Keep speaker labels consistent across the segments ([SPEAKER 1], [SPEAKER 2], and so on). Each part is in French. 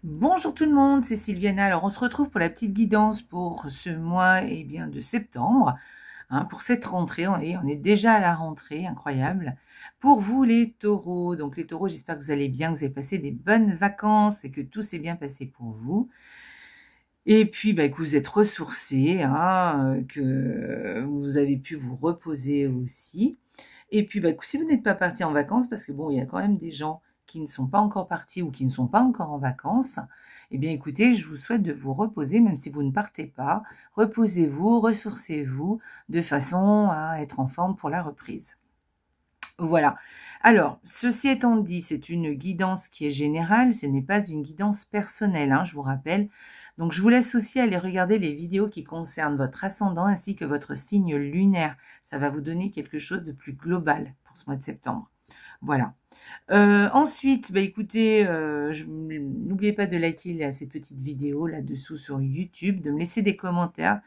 [SPEAKER 1] Bonjour tout le monde, c'est Sylviana. Alors on se retrouve pour la petite guidance pour ce mois de septembre, pour cette rentrée. On est déjà à la rentrée, incroyable. Pour vous les taureaux, donc les taureaux, j'espère que vous allez bien, que vous avez passé des bonnes vacances et que tout s'est bien passé pour vous. Et puis que vous êtes ressourcés, que vous avez pu vous reposer aussi. Et puis, si vous n'êtes pas parti en vacances, parce que bon, il y a quand même des gens qui ne sont pas encore partis ou qui ne sont pas encore en vacances, eh bien, écoutez, je vous souhaite de vous reposer, même si vous ne partez pas. Reposez-vous, ressourcez-vous, de façon à être en forme pour la reprise. Voilà. Alors, ceci étant dit, c'est une guidance qui est générale, ce n'est pas une guidance personnelle, je vous rappelle. Donc, je vous laisse aussi aller regarder les vidéos qui concernent votre ascendant ainsi que votre signe lunaire. Ça va vous donner quelque chose de plus global pour ce mois de septembre. Voilà. Ensuite, écoutez, n'oubliez pas de liker cette petite vidéo là-dessous sur YouTube, de me laisser des commentaires.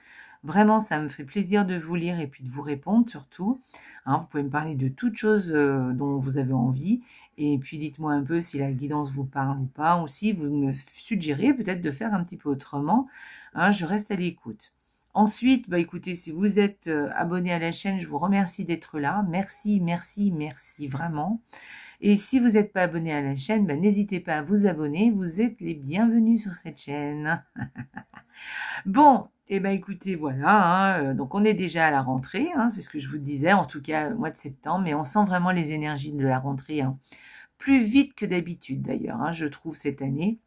[SPEAKER 1] Vraiment, ça me fait plaisir de vous lire et puis de vous répondre surtout. Vous pouvez me parler de toutes choses dont vous avez envie. Et puis, dites-moi un peu si la guidance vous parle ou pas. Ou si vous me suggérez peut-être de faire un petit peu autrement. Je reste à l'écoute. Ensuite, écoutez, si vous êtes abonné à la chaîne, je vous remercie d'être là. Merci, merci, merci vraiment. Et si vous n'êtes pas abonné à la chaîne, n'hésitez pas à vous abonner. Vous êtes les bienvenus sur cette chaîne. Bon, écoutez, voilà. Donc, on est déjà à la rentrée. C'est ce que je vous disais, en tout cas, au mois de septembre. Mais on sent vraiment les énergies de la rentrée. Plus vite que d'habitude, d'ailleurs, je trouve, cette année.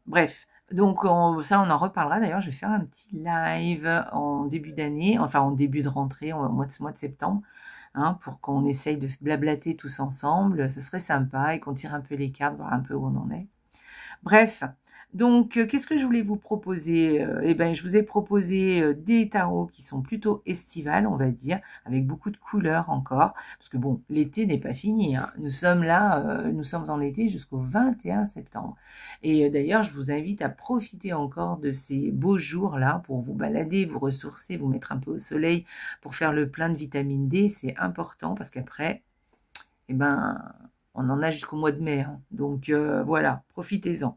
[SPEAKER 1] Bref. Donc, ça, on en reparlera. D'ailleurs, je vais faire un petit live en début d'année, enfin en début de rentrée, au mois de septembre, pour qu'on essaye de blablater tous ensemble. Ce serait sympa et qu'on tire un peu les cartes, voir un peu où on en est. Bref, donc, qu'est-ce que je voulais vous proposer? Je vous ai proposé des tarots qui sont plutôt estivales, on va dire, avec beaucoup de couleurs encore, parce que bon, l'été n'est pas fini. Nous sommes là, nous sommes en été jusqu'au 21 septembre. Et d'ailleurs, je vous invite à profiter encore de ces beaux jours-là pour vous balader, vous ressourcer, vous mettre un peu au soleil, pour faire le plein de vitamine D. C'est important parce qu'après, on en a jusqu'au mois de mai. Donc voilà, profitez-en.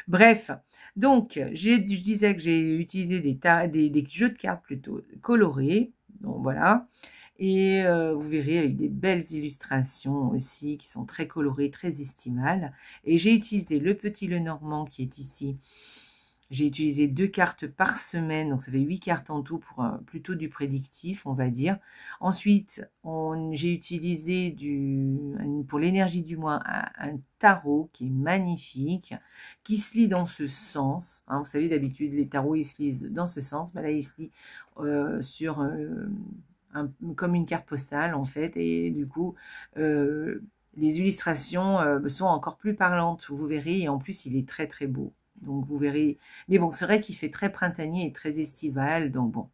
[SPEAKER 1] Bref, donc je disais que j'ai utilisé des jeux de cartes plutôt colorés, donc voilà, et vous verrez avec des belles illustrations aussi qui sont très colorées, très estimales. Et j'ai utilisé le petit Lenormand qui est ici. J'ai utilisé 2 cartes par semaine, donc ça fait 8 cartes en tout pour plutôt du prédictif, on va dire. Ensuite, j'ai utilisé pour l'énergie du mois un tarot qui est magnifique, qui se lit dans ce sens. Vous savez, d'habitude, les tarots, ils se lisent dans ce sens. Là, il se lit sur comme une carte postale, en fait. Et du coup, les illustrations sont encore plus parlantes, vous verrez. Et en plus, il est très, très beau. Donc, vous verrez. Mais bon, c'est vrai qu'il fait très printanier et très estival. Donc, bon.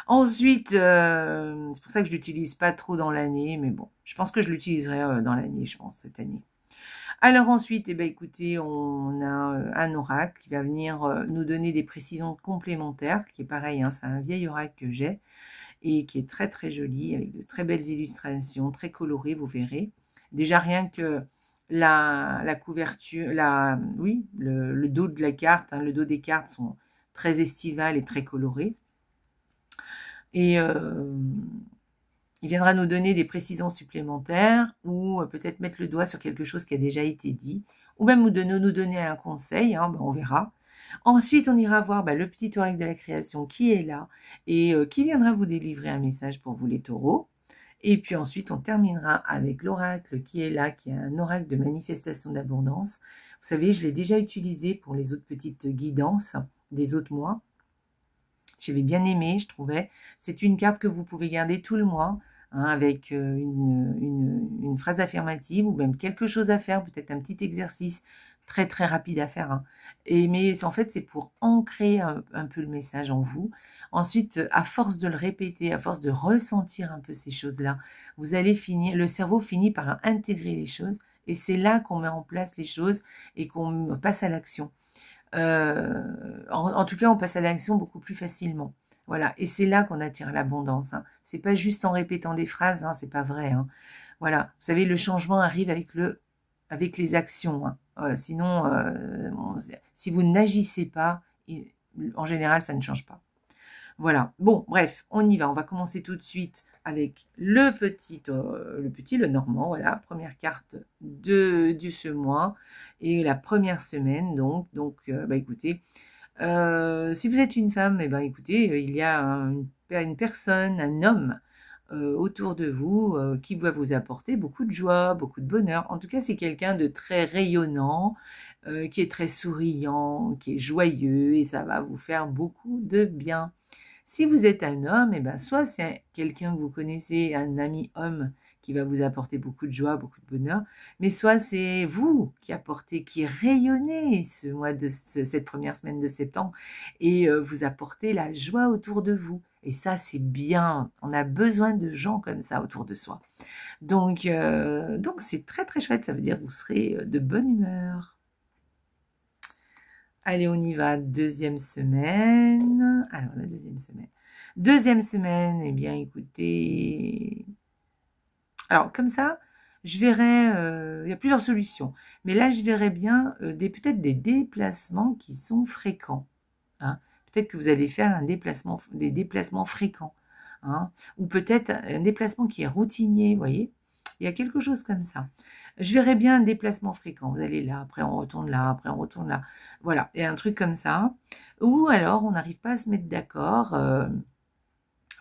[SPEAKER 1] Ensuite, c'est pour ça que je ne l'utilise pas trop dans l'année. Mais bon, je pense que je l'utiliserai dans l'année, je pense, cette année. Alors ensuite, écoutez, on a un oracle qui va venir nous donner des précisions complémentaires, qui est pareil, c'est un vieil oracle que j'ai, et qui est très très joli, avec de très belles illustrations, très colorées, vous verrez. Déjà rien que la couverture, le dos de la carte, le dos des cartes sont très estivales et très colorées. Et il viendra nous donner des précisions supplémentaires ou peut-être mettre le doigt sur quelque chose qui a déjà été dit, ou même nous donner un conseil, on verra. Ensuite, on ira voir le petit oracle de la création qui est là et qui viendra vous délivrer un message pour vous les taureaux. Et puis ensuite, on terminera avec l'oracle qui est là, qui est un oracle de manifestation d'abondance. Vous savez, je l'ai déjà utilisé pour les autres petites guidances des autres mois. J'avais bien aimé, je trouvais. C'est une carte que vous pouvez garder tout le mois, avec une phrase affirmative ou même quelque chose à faire, peut-être un petit exercice très très rapide à faire. Mais en fait, c'est pour ancrer un peu le message en vous. Ensuite, à force de le répéter, à force de ressentir un peu ces choses-là, vous allez le cerveau finit par intégrer les choses et c'est là qu'on met en place les choses et qu'on passe à l'action. En tout cas, on passe à l'action beaucoup plus facilement. Voilà, et c'est là qu'on attire l'abondance. C'est pas juste en répétant des phrases, c'est pas vrai. Voilà, vous savez, le changement arrive avec les actions, hein. Sinon, si vous n'agissez pas, en général, ça ne change pas. Voilà. Bon, bref, on y va. On va commencer tout de suite avec le le normand. Voilà, première carte de ce mois et la première semaine. Donc, bah écoutez, si vous êtes une femme, écoutez, il y a une personne, un homme autour de vous qui va vous apporter beaucoup de joie, beaucoup de bonheur. En tout cas, c'est quelqu'un de très rayonnant, qui est très souriant, qui est joyeux et ça va vous faire beaucoup de bien. Si vous êtes un homme, soit c'est quelqu'un que vous connaissez, un ami homme qui va vous apporter beaucoup de joie, beaucoup de bonheur, mais soit c'est vous qui rayonnez cette première semaine de septembre et vous apportez la joie autour de vous. Et ça, c'est bien. On a besoin de gens comme ça autour de soi. Donc c'est très très chouette. Ça veut dire que vous serez de bonne humeur. Allez, on y va. Deuxième semaine. Alors, la deuxième semaine. Deuxième semaine, eh bien, écoutez. Alors, comme ça, je verrai, il y a plusieurs solutions. Mais là, je verrai bien peut-être des déplacements qui sont fréquents. Hein. Peut-être que vous allez faire des déplacements fréquents. Hein. Ou peut-être un déplacement qui est routinier, vous voyez. Il y a quelque chose comme ça. Je verrais bien un déplacement fréquent. Vous allez là, après on retourne là, après on retourne là. Voilà, il y a un truc comme ça. Ou alors, on n'arrive pas à se mettre d'accord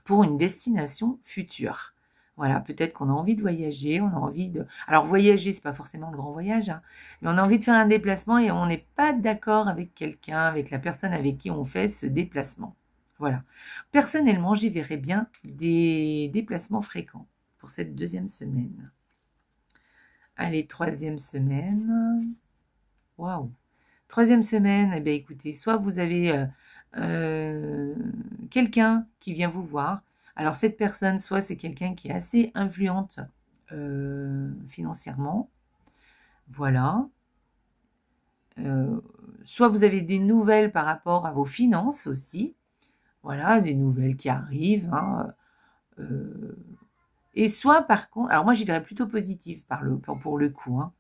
[SPEAKER 1] pour une destination future. Voilà, peut-être qu'on a envie de voyager, on a envie de... Alors, voyager, c'est pas forcément le grand voyage, hein, mais on a envie de faire un déplacement et on n'est pas d'accord avec quelqu'un, avec la personne avec qui on fait ce déplacement. Voilà. Personnellement, j'y verrais bien des déplacements fréquents pour cette deuxième semaine. Allez, troisième semaine. Waouh. Troisième semaine, eh bien, écoutez, soit vous avez quelqu'un qui vient vous voir. Alors, cette personne, soit c'est quelqu'un qui est assez influente financièrement. Voilà. Soit vous avez des nouvelles par rapport à vos finances aussi. Voilà, des nouvelles qui arrivent. Hein, et soit, par contre, alors moi, j'y verrais plutôt positif pour le coup. Hein.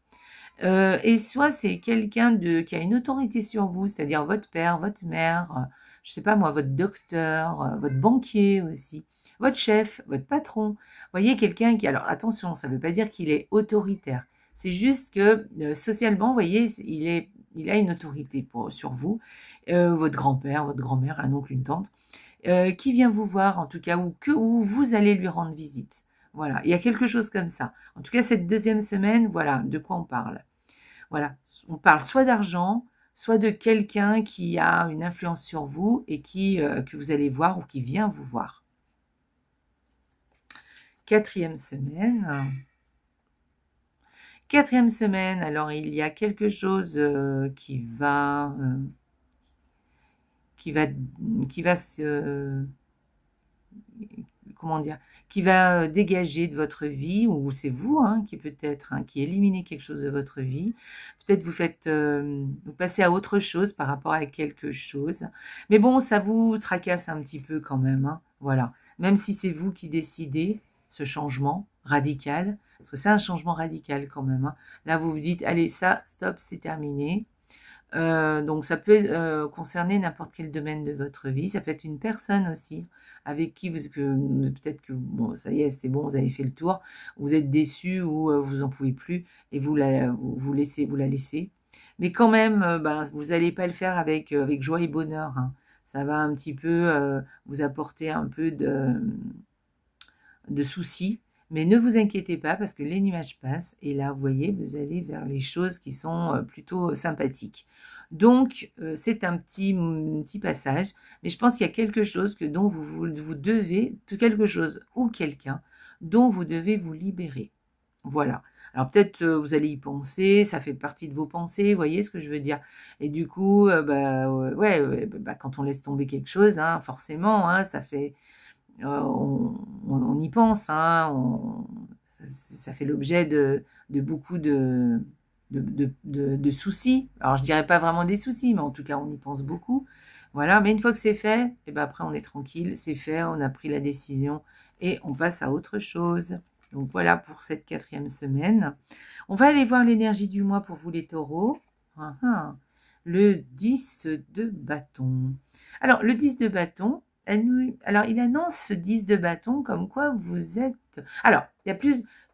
[SPEAKER 1] Et soit c'est quelqu'un qui a une autorité sur vous, c'est-à-dire votre père, votre mère, je sais pas moi, votre docteur, votre banquier aussi, votre chef, votre patron. Vous voyez, quelqu'un qui... Alors attention, ça ne veut pas dire qu'il est autoritaire. C'est juste que socialement, vous voyez, il a une autorité sur vous. Votre grand-père, votre grand-mère, un oncle, une tante, qui vient vous voir en tout cas, ou vous allez lui rendre visite. Voilà, il y a quelque chose comme ça. En tout cas, cette deuxième semaine, voilà de quoi on parle. Voilà, on parle soit d'argent, soit de quelqu'un qui a une influence sur vous et que vous allez voir ou qui vient vous voir. Quatrième semaine. Quatrième semaine, alors il y a quelque chose qui va se... Comment dire, qui va dégager de votre vie, ou c'est vous qui peut-être qui éliminez quelque chose de votre vie. Peut-être vous passez à autre chose par rapport à quelque chose. Mais bon, ça vous tracasse un petit peu quand même. Hein, voilà. Même si c'est vous qui décidez ce changement radical, parce que c'est un changement radical quand même. Hein. Là, vous vous dites, allez, ça, stop, c'est terminé. Donc ça peut concerner n'importe quel domaine de votre vie. Ça peut être une personne aussi avec qui peut-être que bon, ça y est, c'est bon, vous avez fait le tour, vous êtes déçu ou vous en pouvez plus et vous la laissez. Mais quand même, vous n'allez pas le faire avec joie et bonheur. Hein. Ça va un petit peu vous apporter un peu de soucis. Mais ne vous inquiétez pas parce que les nuages passent et là, vous voyez, vous allez vers les choses qui sont plutôt sympathiques. Donc, c'est un petit passage, mais je pense qu'il y a quelque chose dont vous devez, quelque chose ou quelqu'un dont vous devez vous libérer. Voilà. Alors peut-être vous allez y penser, ça fait partie de vos pensées, vous voyez ce que je veux dire. Et du coup, quand on laisse tomber quelque chose, hein, forcément, hein, ça fait... on y pense, hein, ça fait l'objet de beaucoup de soucis. Alors je dirais pas vraiment des soucis, mais en tout cas on y pense beaucoup. Voilà, mais une fois que c'est fait, et après on est tranquille, c'est fait, on a pris la décision et on passe à autre chose. Donc voilà pour cette 4e semaine. On va aller voir l'énergie du mois pour vous les taureaux. Le 10 de bâton. Alors, le 10 de bâton, alors il annonce ce 10 de bâton comme quoi vous êtes... Alors, il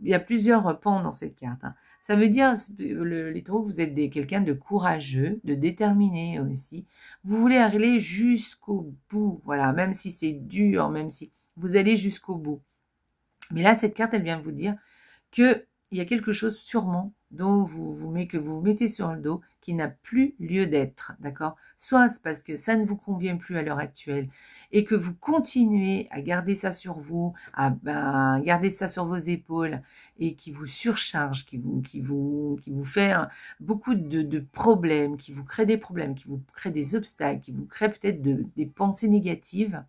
[SPEAKER 1] y a plusieurs pans dans cette carte. Ça veut dire, les taureaux, vous êtes quelqu'un de courageux, de déterminé aussi. Vous voulez aller jusqu'au bout, voilà, même si c'est dur, même si vous allez jusqu'au bout. Mais là, cette carte, elle vient vous dire qu'il y a quelque chose sûrement dont que vous mettez sur le dos qui n'a plus lieu d'être, d'accord? Soit c'est parce que ça ne vous convient plus à l'heure actuelle et que vous continuez à garder ça sur vous, à garder ça sur vos épaules et qui vous surcharge, qui vous fait beaucoup de problèmes, qui vous crée des problèmes, qui vous crée des obstacles, qui vous crée peut-être des pensées négatives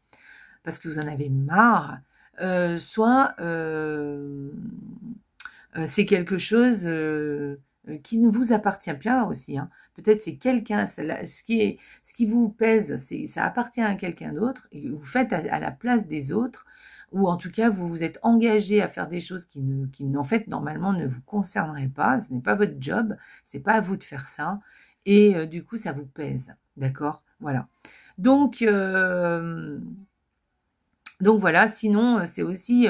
[SPEAKER 1] parce que vous en avez marre, soit c'est quelque chose qui ne vous appartient pas aussi. Peut-être c'est quelqu'un, ce qui vous pèse, ça appartient à quelqu'un d'autre et vous faites à la place des autres, ou en tout cas vous vous êtes engagé à faire des choses qui en fait normalement ne vous concerneraient pas. Ce n'est pas votre job, c'est pas à vous de faire ça, et du coup ça vous pèse, d'accord? Voilà. Donc voilà. Sinon c'est aussi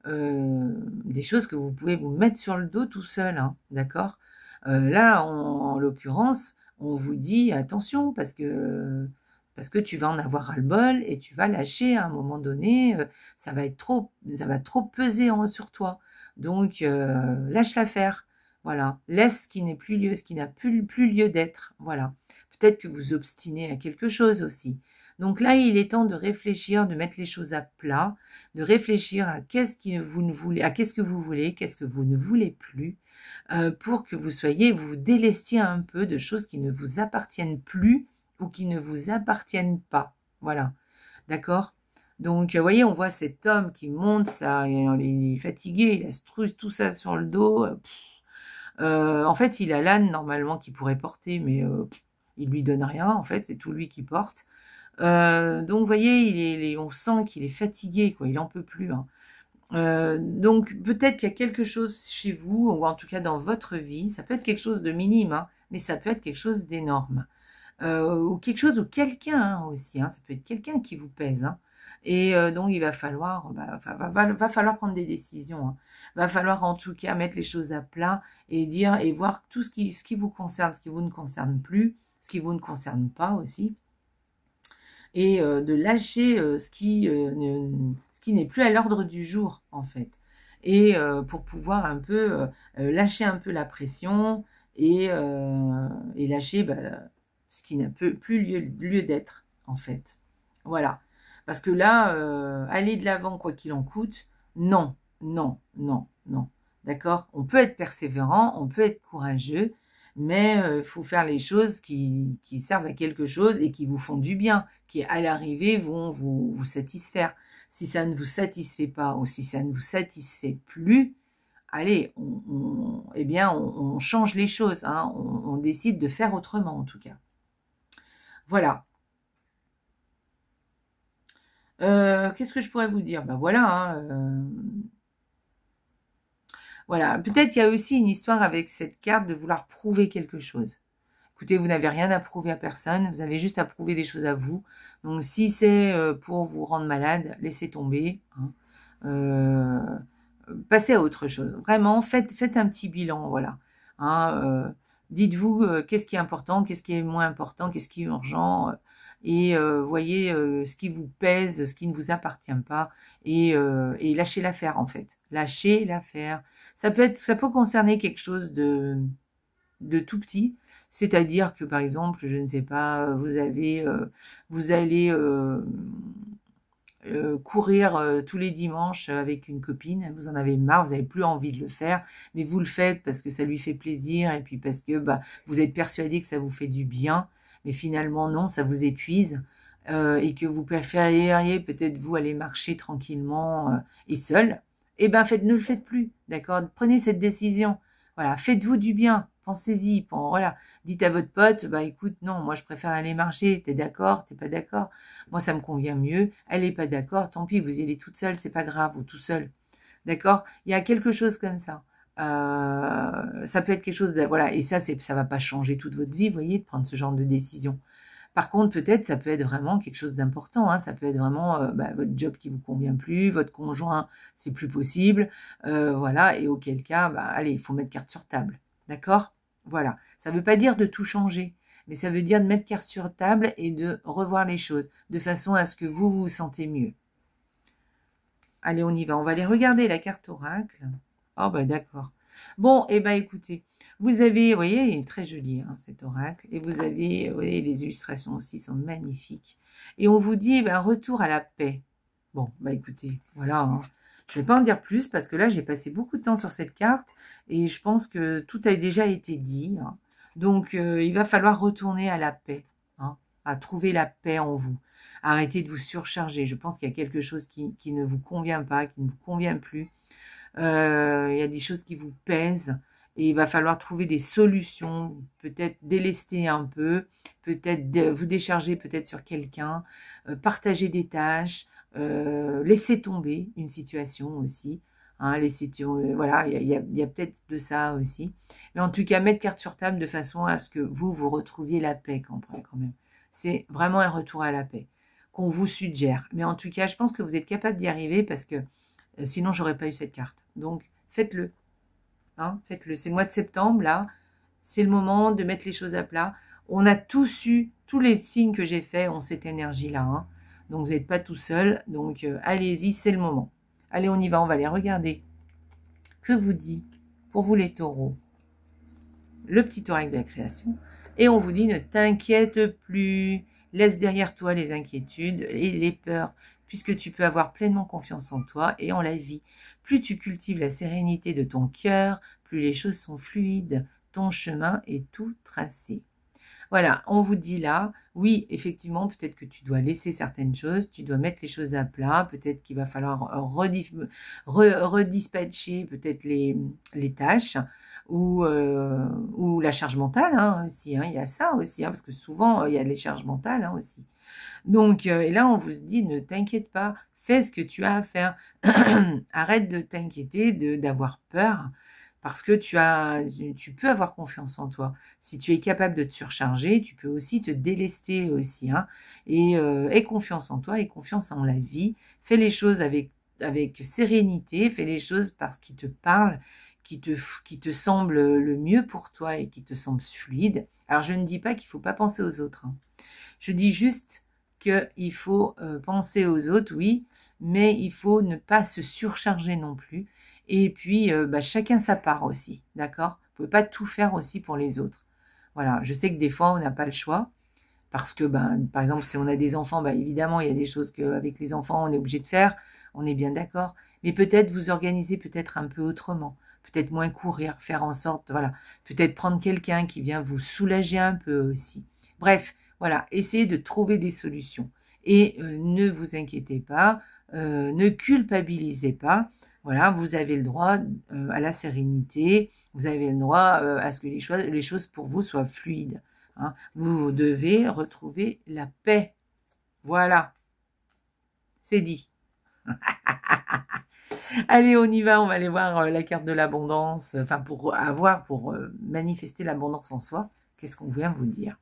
[SPEAKER 1] des choses que vous pouvez vous mettre sur le dos tout seul, d'accord? Là, en l'occurrence, on vous dit attention parce que tu vas en avoir ras-le-bol et tu vas lâcher à un moment donné. Ça va trop peser sur toi. Donc, lâche l'affaire. Voilà, laisse ce qui n'est plus lieu, ce qui n'a plus lieu d'être. Voilà. Peut-être que vous obstinez à quelque chose aussi. Donc là, il est temps de réfléchir, de mettre les choses à plat, de réfléchir à qu'est-ce que vous voulez, qu'est-ce que vous ne voulez plus, pour que vous vous délestiez un peu de choses qui ne vous appartiennent plus ou qui ne vous appartiennent pas. Voilà, d'accord? Donc, vous voyez, on voit cet homme qui monte, ça, il est fatigué, il a tout ça sur le dos. En fait, il a l'âne normalement qu'il pourrait porter, mais il lui donne rien. En fait, c'est tout lui qui porte. Donc, vous voyez, on sent qu'il est fatigué, quoi. Il en peut plus. Donc, peut-être qu'il y a quelque chose chez vous, ou en tout cas dans votre vie. Ça peut être quelque chose de minime, mais ça peut être quelque chose d'énorme. Ou quelque chose, ou quelqu'un aussi. Ça peut être quelqu'un qui vous pèse. Et donc, il va falloir, va falloir prendre des décisions. Va falloir en tout cas mettre les choses à plat et voir tout ce qui vous concerne, ce qui vous ne concerne plus, ce qui vous ne concerne pas aussi. Et de lâcher ce qui n'est plus à l'ordre du jour, en fait. Et pour pouvoir un peu lâcher un peu la pression et lâcher ce qui n'a plus lieu d'être, en fait. Voilà. Parce que là, aller de l'avant quoi qu'il en coûte, non, non, non, non. D'accord? On peut être persévérant, on peut être courageux, mais il faut faire les choses qui servent à quelque chose et qui vous font du bien, qui à l'arrivée vont vous satisfaire. Si ça ne vous satisfait pas ou si ça ne vous satisfait plus, allez, on change les choses, on décide de faire autrement en tout cas. Voilà. Qu'est-ce que je pourrais vous dire? Voilà. Voilà. Peut-être qu'il y a aussi une histoire avec cette carte de vouloir prouver quelque chose. Écoutez, vous n'avez rien à prouver à personne, vous avez juste à prouver des choses à vous. Donc, si c'est pour vous rendre malade, laissez tomber. Passez à autre chose. Vraiment, faites un petit bilan, voilà. Dites-vous qu'est-ce qui est important, qu'est-ce qui est moins important, qu'est-ce qui est urgent, et voyez ce qui vous pèse, ce qui ne vous appartient pas, et lâchez l'affaire en fait. Lâchez l'affaire. Ça peut concerner quelque chose de tout petit, c'est-à-dire que par exemple, je ne sais pas, vous allez courir tous les dimanches avec une copine, vous en avez marre, vous n'avez plus envie de le faire, mais vous le faites parce que ça lui fait plaisir et puis parce que vous êtes persuadé que ça vous fait du bien, mais finalement non, ça vous épuise, et que vous préfériez peut-être vous aller marcher tranquillement et seul, ne le faites plus, d'accord? Prenez cette décision, voilà, faites-vous du bien. Pensez-y, voilà. Dites à votre pote, écoute, non, moi je préfère aller marcher, t'es d'accord, t'es pas d'accord, moi ça me convient mieux, elle est pas d'accord, tant pis, vous y allez toute seule, c'est pas grave, ou tout seul. D'accord? Il y a quelque chose comme ça. Ça peut être quelque chose de, voilà, et ça va pas changer toute votre vie, vous voyez, de prendre ce genre de décision. Par contre, peut-être, ça peut être vraiment quelque chose d'important, hein. Ça peut être vraiment votre job qui vous convient plus, votre conjoint, c'est plus possible, voilà, et auquel cas, allez, il faut mettre carte sur table, d'accord? Voilà, ça veut pas dire de tout changer, mais ça veut dire de mettre carte sur table et de revoir les choses, de façon à ce que vous vous sentez mieux. Allez, on y va, on va aller regarder la carte oracle. Oh, d'accord. Bon, et écoutez, vous avez, vous voyez, il est très joli, hein, cet oracle. Et vous avez, vous voyez, les illustrations aussi sont magnifiques. Et on vous dit, retour à la paix. Bon, écoutez, voilà, hein. Je ne vais pas en dire plus parce que là, j'ai passé beaucoup de temps sur cette carte et je pense que tout a déjà été dit, hein. Donc, il va falloir retourner à la paix, hein, à trouver la paix en vous. Arrêtez de vous surcharger. Je pense qu'il y a quelque chose qui ne vous convient pas, qui ne vous convient plus. Il y a des choses qui vous pèsent et il va falloir trouver des solutions, peut-être délester un peu, peut-être vous décharger peut-être sur quelqu'un, partager des tâches, laisser tomber une situation aussi. Hein, voilà, il y a peut-être de ça aussi. Mais en tout cas, mettre carte sur table de façon à ce que vous retrouviez la paix quand même. C'est vraiment un retour à la paix qu'on vous suggère. Mais en tout cas, je pense que vous êtes capable d'y arriver parce que sinon, j'aurais pas eu cette carte. Donc, faites-le. Hein, faites-le. C'est le mois de septembre, là. C'est le moment de mettre les choses à plat. On a tous eu, tous les signes que j'ai faits ont cette énergie-là. Hein. Donc, vous n'êtes pas tout seul. Donc, allez-y, c'est le moment. Allez, on y va. On va aller regarder. Que vous dit, pour vous les taureaux, le petit oracle de la création. Et on vous dit, ne t'inquiète plus. Laisse derrière toi les inquiétudes et les peurs, puisque tu peux avoir pleinement confiance en toi et en la vie. Plus tu cultives la sérénité de ton cœur, plus les choses sont fluides, ton chemin est tout tracé. Voilà, on vous dit là, oui, effectivement, peut-être que tu dois laisser certaines choses, tu dois mettre les choses à plat, peut-être qu'il va falloir redispatcher peut-être les tâches ou la charge mentale hein, aussi, hein, il y a ça aussi, hein, parce que souvent, il y a les charges mentales hein, aussi. Donc, et là, on vous dit, ne t'inquiète pas, fais ce que tu as à faire. Arrête de t'inquiéter, d'avoir peur, parce que tu peux avoir confiance en toi. Si tu es capable de te surcharger, tu peux aussi te délester aussi. Hein, et aie confiance en toi, aie confiance en la vie. Fais les choses avec sérénité, fais les choses parce qu'ils te parlent, qui te semble le mieux pour toi et qui te semble fluide. Alors, je ne dis pas qu'il ne faut pas penser aux autres. Hein. Je dis juste qu'il faut penser aux autres, oui, mais il faut ne pas se surcharger non plus. Et puis, chacun sa part aussi, d'accord? Vous ne pouvez pas tout faire aussi pour les autres. Voilà, je sais que des fois, on n'a pas le choix. Parce que, par exemple, si on a des enfants, évidemment, il y a des choses qu'avec les enfants, on est obligé de faire. On est bien d'accord. Mais peut-être vous organiser peut-être un peu autrement. Peut-être moins courir, faire en sorte, voilà. Peut-être prendre quelqu'un qui vient vous soulager un peu aussi. Bref, voilà, essayez de trouver des solutions. Et ne vous inquiétez pas, ne culpabilisez pas. Voilà, vous avez le droit à la sérénité, vous avez le droit à ce que les choses pour vous soient fluides. Hein. Vous devez retrouver la paix. Voilà, c'est dit. Allez, on y va, on va aller voir la carte de l'abondance, enfin pour manifester l'abondance en soi. Qu'est-ce qu'on vient vous dire?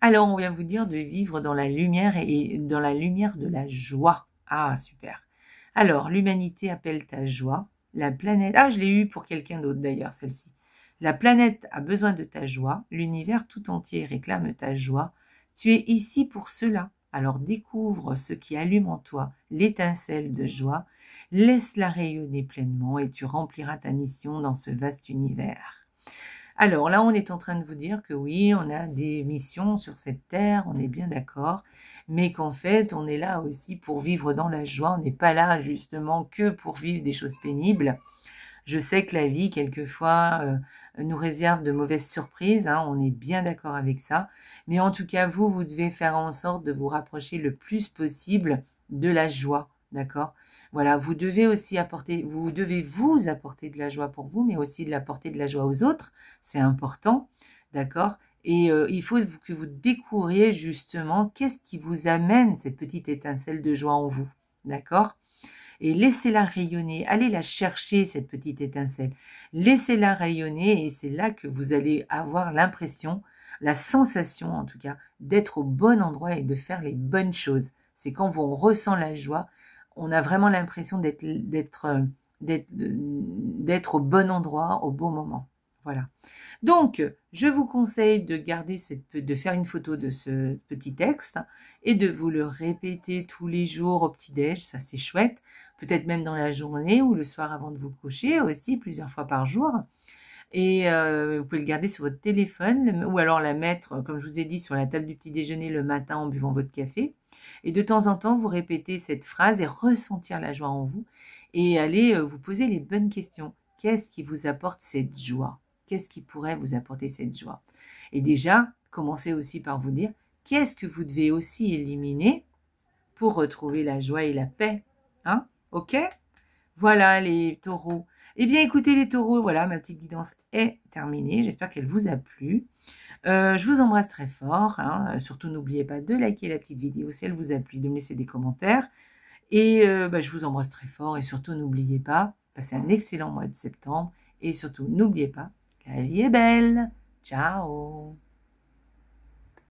[SPEAKER 1] Alors, on vient vous dire de vivre dans la lumière et dans la lumière de la joie. Ah, super. Alors, l'humanité appelle ta joie. La planète... Ah, je l'ai eu pour quelqu'un d'autre d'ailleurs, celle-ci. La planète a besoin de ta joie. L'univers tout entier réclame ta joie. Tu es ici pour cela. Alors, découvre ce qui allume en toi l'étincelle de joie. Laisse-la rayonner pleinement et tu rempliras ta mission dans ce vaste univers. Alors là, on est en train de vous dire que oui, on a des missions sur cette terre, on est bien d'accord, mais qu'en fait, on est là aussi pour vivre dans la joie, on n'est pas là justement que pour vivre des choses pénibles. Je sais que la vie, quelquefois, nous réserve de mauvaises surprises, hein, on est bien d'accord avec ça, mais en tout cas, vous devez faire en sorte de vous rapprocher le plus possible de la joie, d'accord ? Voilà, vous devez vous apporter de la joie pour vous, mais aussi de l'apporter de la joie aux autres, c'est important, d'accord ? Et il faut que vous découvriez justement qu'est-ce qui vous amène cette petite étincelle de joie en vous, d'accord ? et laissez-la rayonner. Allez la chercher, cette petite étincelle. Laissez-la rayonner et c'est là que vous allez avoir l'impression, la sensation en tout cas, d'être au bon endroit et de faire les bonnes choses. C'est quand on ressent la joie, on a vraiment l'impression d'être au bon endroit, au bon moment. Voilà. Donc, je vous conseille de garder de faire une photo de ce petit texte et de vous le répéter tous les jours au petit-déj, ça c'est chouette. Peut-être même dans la journée ou le soir avant de vous coucher aussi, plusieurs fois par jour. Et vous pouvez le garder sur votre téléphone ou alors la mettre, comme je vous ai dit, sur la table du petit déjeuner le matin en buvant votre café. Et de temps en temps, vous répétez cette phrase et ressentir la joie en vous et allez vous poser les bonnes questions. Qu'est-ce qui vous apporte cette joie? Qu'est-ce qui pourrait vous apporter cette joie? Et déjà, commencez aussi par vous dire, qu'est-ce que vous devez aussi éliminer pour retrouver la joie et la paix? Hein? Ok? Voilà les taureaux. Eh bien, écoutez les taureaux, voilà, ma petite guidance est terminée. J'espère qu'elle vous a plu. Je vous embrasse très fort. Hein. Surtout, n'oubliez pas de liker la petite vidéo si elle vous a plu, de me laisser des commentaires. Et je vous embrasse très fort. Et surtout, n'oubliez pas, passez un excellent mois de septembre. Et surtout, n'oubliez pas, la vie est belle. Ciao!